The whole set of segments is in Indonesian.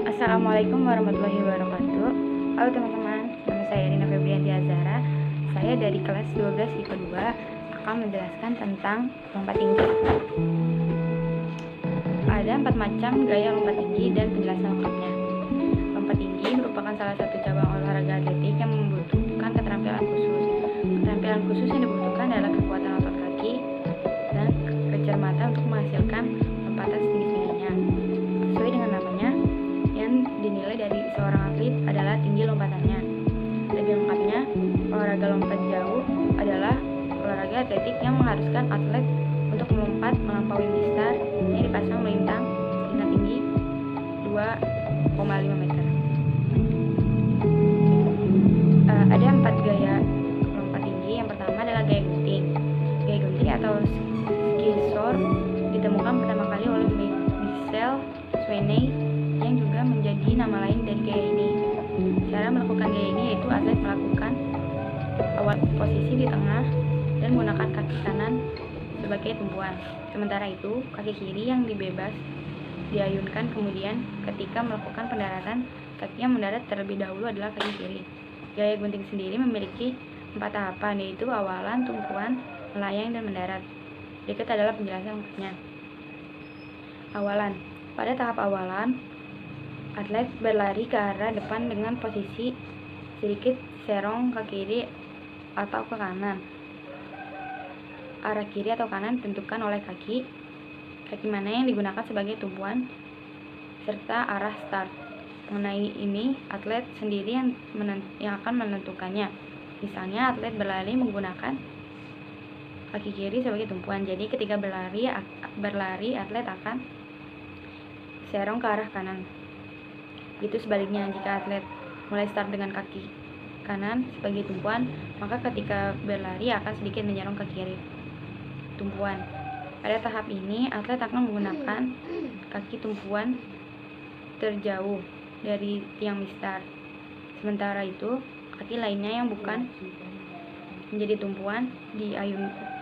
Assalamualaikum warahmatullahi wabarakatuh. Halo teman-teman, nama saya Rina Febrianti Azhara. Saya dari kelas 12 IPA 2 akan menjelaskan tentang lompat tinggi. Ada 4 macam gaya lompat tinggi dan penjelasan lengkapnya. Lompat tinggi merupakan salah satu cabang olahraga atletik yang membutuhkan keterampilan khusus. Keterampilan khusus yang dibutuhkan adalah kekuatan otot kaki dan kecermatan untuk menghasilkan lompatan setinggi-tingginya. Sesuai dengan namanya, yang dinilai dari seorang atlet adalah tinggi lompatannya. Lebih lengkapnya, olahraga lompat jauh adalah olahraga atletik yang mengharuskan atlet untuk melompat melampaui mistar yang dipasang melintang dengan tinggi 2,5 meter. Ada 4 gaya lompat tinggi. Yang pertama adalah gaya gunting. Gaya gunting atau skisor ditemukan pertama kali oleh Michel Sweeney yang juga menjadi nama lain dari gaya ini. Cara melakukan gaya ini yaitu atlet melakukan awal posisi di tengah dan menggunakan kaki kanan sebagai tumpuan. Sementara itu, kaki kiri yang dibebas diayunkan, kemudian ketika melakukan pendaratan, kaki yang mendarat terlebih dahulu adalah kaki kiri. Gaya gunting sendiri memiliki 4 tahapan, yaitu awalan, tumpuan, melayang, dan mendarat. Berikut adalah penjelasan lengkapnya. Awalan. Pada tahap awalan, atlet berlari ke arah depan dengan posisi sedikit serong ke kiri atau ke kanan. Arah kiri atau kanan ditentukan oleh kaki mana yang digunakan sebagai tumpuan, serta arah start. Mengenai ini, atlet sendiri yang akan menentukannya. Misalnya, atlet berlari menggunakan kaki kiri sebagai tumpuan. Jadi, ketika berlari atlet akan serong ke arah kanan. Itu sebaliknya, jika atlet mulai start dengan kaki kanan sebagai tumpuan, maka ketika berlari akan sedikit menyerong ke kiri, tumpuan. Pada tahap ini, atlet akan menggunakan kaki tumpuan terjauh dari tiang mistar. Sementara itu, kaki lainnya yang bukan menjadi tumpuan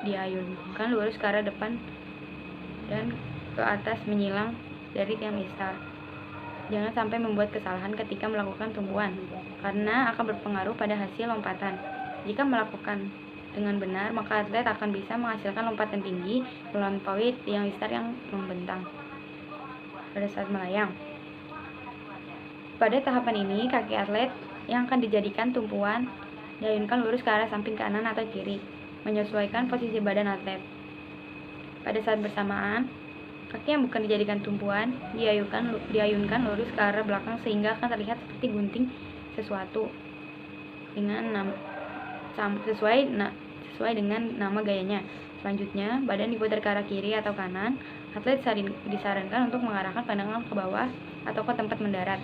diayunkan lurus ke arah depan dan ke atas menyilang dari tiang mistar. Jangan sampai membuat kesalahan ketika melakukan tumpuan, karena akan berpengaruh pada hasil lompatan. Jika melakukan dengan benar, maka atlet akan bisa menghasilkan lompatan tinggi melampaui tiang mistar yang membentang. Pada saat melayang, pada tahapan ini, kaki atlet yang akan dijadikan tumpuan diayunkan lurus ke arah samping kanan atau kiri, menyesuaikan posisi badan atlet. Pada saat bersamaan, kaki yang bukan dijadikan tumpuan diayunkan lurus ke arah belakang sehingga akan terlihat seperti gunting sesuatu dengan sesuai dengan nama gayanya. Selanjutnya, badan diputar ke arah kiri atau kanan. Atlet disarankan untuk mengarahkan pandangan ke bawah atau ke tempat mendarat.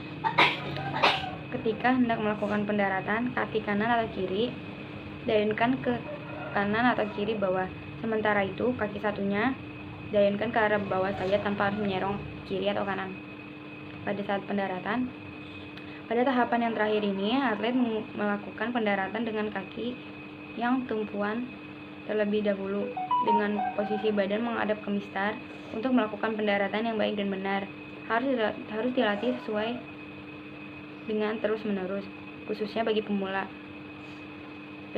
Ketika hendak melakukan pendaratan, kaki kanan atau kiri diayunkan ke kanan atau kiri bawah. Sementara itu, kaki satunya diayunkan ke arah bawah saja tanpa harus menyerong kiri atau kanan. Pada saat pendaratan, pada tahapan yang terakhir ini, atlet melakukan pendaratan dengan kaki yang tumpuan terlebih dahulu, dengan posisi badan menghadap ke mistar. Untuk melakukan pendaratan yang baik dan benar, harus dilatih sesuai dengan terus-menerus, khususnya bagi pemula.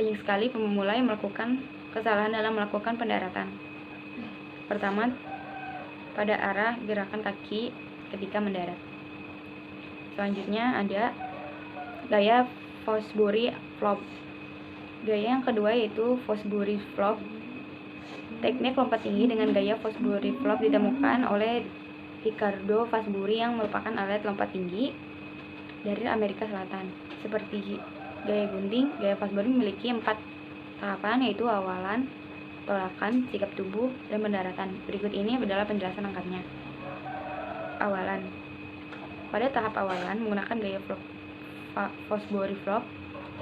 Banyak sekali pemula yang melakukan kesalahan dalam melakukan pendaratan. Pertama, pada arah gerakan kaki ketika mendarat. Selanjutnya ada gaya Fosbury Flop. Gaya yang kedua yaitu Fosbury Flop. Teknik lompat tinggi dengan gaya Fosbury Flop ditemukan oleh Ricardo Fosbury yang merupakan atlet lompat tinggi dari Amerika Selatan. Seperti gaya gunting, gaya Fosbury memiliki 4 tahapan, yaitu awalan, tolakan, sikap tubuh, dan pendaratan. Berikut ini adalah penjelasan lengkapnya. Awalan. Pada tahap awalan, menggunakan gaya Fosbury Flop,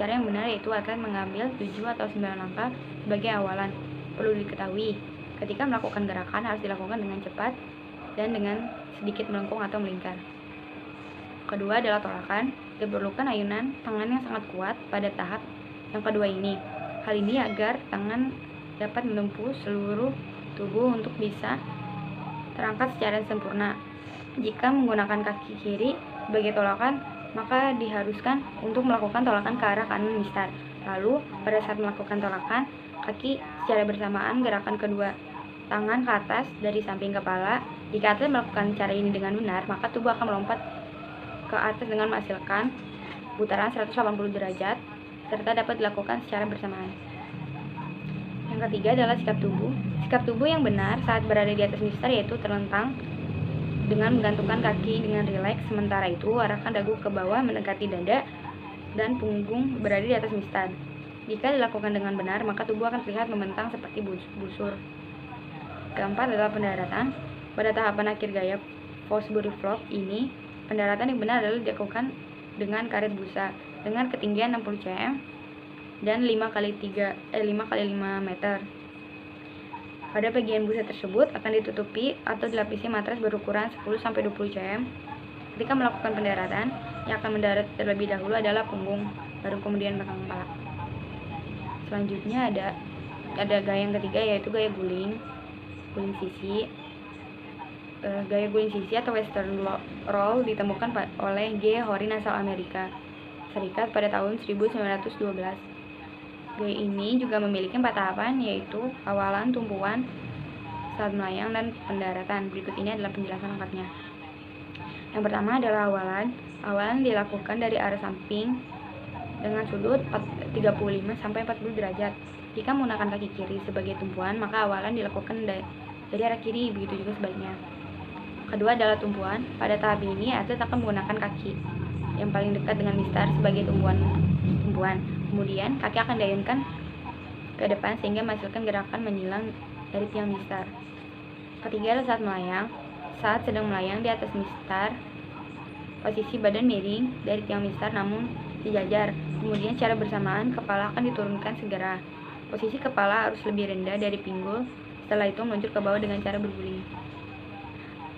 cara yang benar yaitu atlet mengambil 7 atau 9 langkah sebagai awalan. Perlu diketahui, ketika melakukan gerakan harus dilakukan dengan cepat dan dengan sedikit melengkung atau melingkar. Kedua adalah tolakan. Diperlukan ayunan tangan yang sangat kuat pada tahap yang kedua ini. Hal ini agar tangan dapat menempuh seluruh tubuh untuk bisa terangkat secara sempurna. Jika menggunakan kaki kiri sebagai tolakan, maka diharuskan untuk melakukan tolakan ke arah kanan mistar. Lalu, pada saat melakukan tolakan, kaki secara bersamaan gerakan kedua tangan ke atas dari samping kepala. Jika atlet melakukan cara ini dengan benar, maka tubuh akan melompat ke atas dengan menghasilkan putaran 180 derajat, serta dapat dilakukan secara bersamaan. Yang ketiga adalah sikap tubuh. Sikap tubuh yang benar saat berada di atas mistar yaitu terlentang dengan menggantungkan kaki dengan rileks, sementara itu arahkan dagu ke bawah mendekati dada dan punggung berada di atas mistar. Jika dilakukan dengan benar, maka tubuh akan terlihat membentang seperti busur. Keempat adalah pendaratan. Pada tahapan akhir gaya Fosbury Flop ini, pendaratan yang benar adalah dilakukan dengan karet busa dengan ketinggian 60 cm dan 5 kali 5 meter. Pada bagian busa tersebut akan ditutupi atau dilapisi matras berukuran 10-20 cm. Ketika melakukan pendaratan, yang akan mendarat terlebih dahulu adalah punggung, baru kemudian belakang kepala. Selanjutnya ada gaya yang ketiga yaitu gaya guling sisi. Gaya guling sisi atau western roll ditemukan oleh G. Horin asal Amerika Serikat pada tahun 1912. Gaya ini juga memiliki 4 tahapan yaitu awalan, tumpuan, saat melayang, dan pendaratan. Berikut ini adalah penjelasan lengkapnya. Yang pertama adalah awalan. Awalan dilakukan dari arah samping dengan sudut 35-40 derajat. Jika menggunakan kaki kiri sebagai tumpuan, maka awalan dilakukan dari arah kiri, begitu juga sebaliknya. Kedua adalah tumpuan. Pada tahap ini, atlet akan menggunakan kaki yang paling dekat dengan mistar sebagai tumpuan. Kemudian, kaki akan diayunkan ke depan sehingga menghasilkan gerakan menyilang dari tiang mistar. Ketiga adalah saat melayang. Saat sedang melayang di atas mistar, posisi badan miring dari tiang mistar namun sejajar. Kemudian secara bersamaan, kepala akan diturunkan segera. Posisi kepala harus lebih rendah dari pinggul. Setelah itu meluncur ke bawah dengan cara berguling.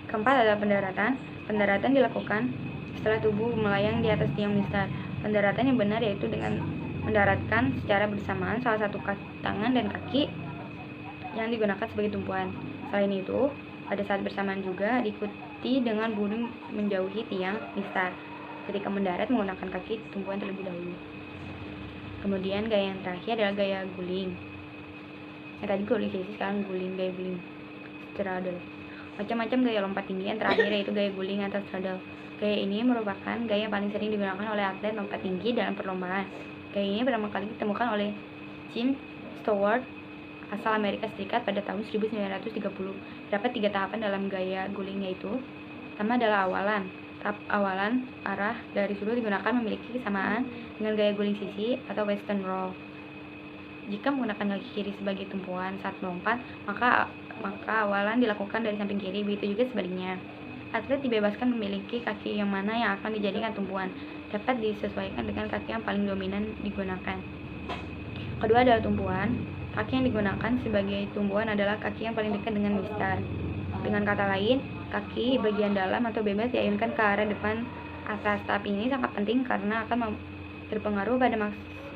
Keempat adalah pendaratan. Pendaratan dilakukan setelah tubuh melayang di atas tiang mistar. Pendaratan yang benar yaitu dengan mendaratkan secara bersamaan salah satu tangan dan kaki yang digunakan sebagai tumpuan. Selain itu, pada saat bersamaan juga diikuti dengan burung menjauhi tiang mistar. Ketika mendarat menggunakan kaki tumpuan terlebih dahulu. Kemudian gaya yang terakhir adalah gaya guling. Tadi guling sisi, sekarang gaya guling straddle. Macam-macam gaya lompat tinggi. Yang terakhir yaitu gaya guling atau straddle. Gaya ini merupakan gaya yang paling sering digunakan oleh atlet lompat tinggi dalam perlombaan. Gaya ini pertama kali ditemukan oleh Jim Stewart asal Amerika Serikat pada tahun 1930. Terdapat 3 tahapan dalam gaya guling yaitu: pertama adalah awalan. Tahap awalan arah dari sudut digunakan memiliki kesamaan dengan gaya guling sisi atau western roll. Jika menggunakan kaki kiri sebagai tumpuan saat melompat, maka awalan dilakukan dari samping kiri, begitu juga sebaliknya. Atlet dibebaskan memiliki kaki yang mana yang akan dijadikan tumpuan, dapat disesuaikan dengan kaki yang paling dominan digunakan. Kedua adalah tumpuan. Kaki yang digunakan sebagai tumpuan adalah kaki yang paling dekat dengan mistar. Dengan kata lain, kaki bagian dalam atau bebas diayunkan ke arah depan atas. Tahap ini sangat penting karena akan berpengaruh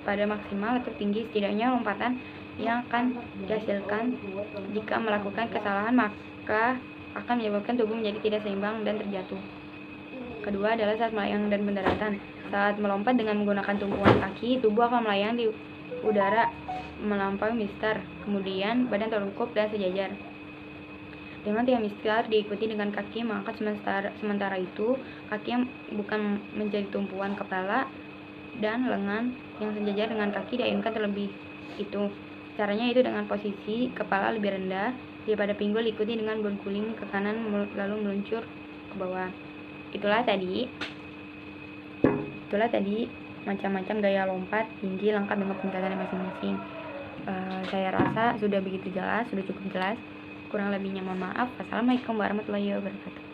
pada maksimal atau tinggi setidaknya lompatan yang akan dihasilkan. Jika melakukan kesalahan, maka akan menyebabkan tubuh menjadi tidak seimbang dan terjatuh. Kedua adalah saat melayang dan pendaratan. Saat melompat dengan menggunakan tumpuan kaki, tubuh akan melayang di udara melampaui mistar, kemudian badan terlungkup dan sejajar dengan tiang mistar diikuti dengan kaki mengangkat. Sementara itu, kaki yang bukan menjadi tumpuan kepala dan lengan yang sejajar dengan kaki diayunkan terlebih itu. Caranya itu dengan posisi kepala lebih rendah daripada pinggul, diikuti dengan berguling ke kanan lalu meluncur ke bawah. Itulah tadi macam-macam gaya lompat tinggi lengkap dengan penjelasannya masing-masing. Saya rasa sudah begitu jelas, sudah cukup jelas. Kurang lebihnya mohon maaf. Wassalamualaikum warahmatullahi wabarakatuh.